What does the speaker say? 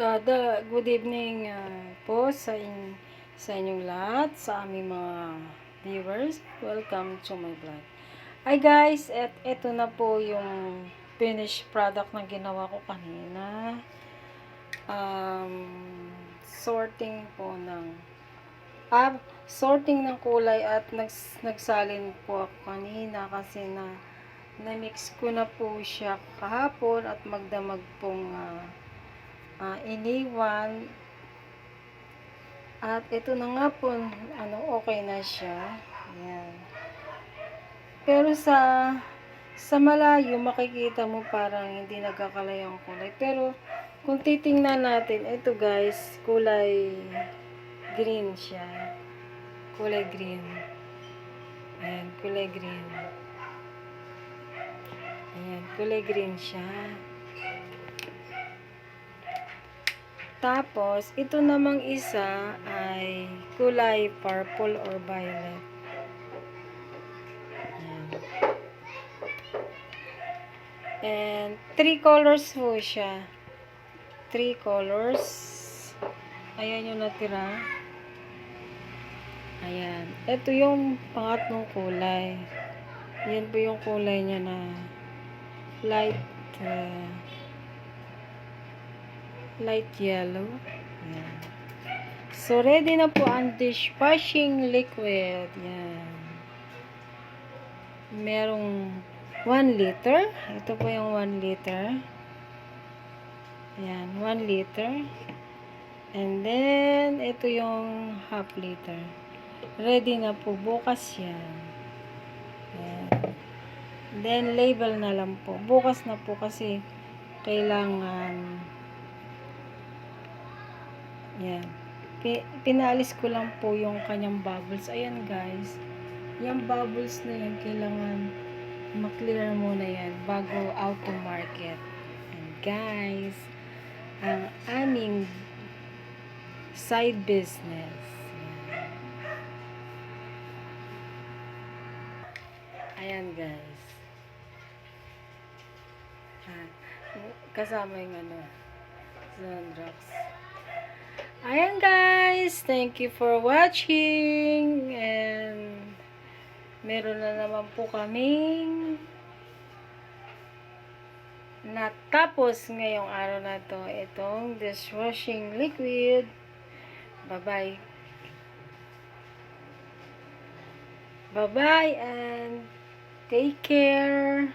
Good evening po sa inyong lahat, sa aming mga viewers. Welcome to my vlog. Hi guys, at ito na po yung finished product na ginawa ko kanina. Sorting po sorting ng kulay at nagsalin po ako kanina kasi na-mix ko na po siya kahapon at magdamag pong iniwan. At ito na nga po, okay na siya. Ayan. Pero sa malayo, makikita mo parang hindi nagkakalay ang kulay. Pero, kung titingnan natin, ito guys, kulay green siya. Kulay green. Ayan, kulay green. Ayan, kulay green siya. Tapos, ito namang isa ay kulay purple or violet. Ayan. And, 3 colors po siya. 3 colors. Ayan yung natira. Ayan. Ito yung pangatlong kulay. Ayan po yung kulay niya na light yellow. Ayan. So, ready na po ang dishwashing liquid. Ayan. Merong 1 liter. Ito po yung 1 liter. Ayan, 1 liter. And then, ito yung half liter. Ready na po. Bukas yan. Ayan. Then, label na lang po. Bukas na po kasi kailangan yan. Pinalis ko lang po yung kanyang bubbles. Ayan guys. Yung bubbles na yan, kailangan maklear muna yan bago out to market. And guys, ang aming side business. Ayan guys. Kasama yung Zandrox. Ayan guys, thank you for watching, and meron na naman po kaming natapos ngayong araw na to, itong dishwashing liquid. Bye bye and take care.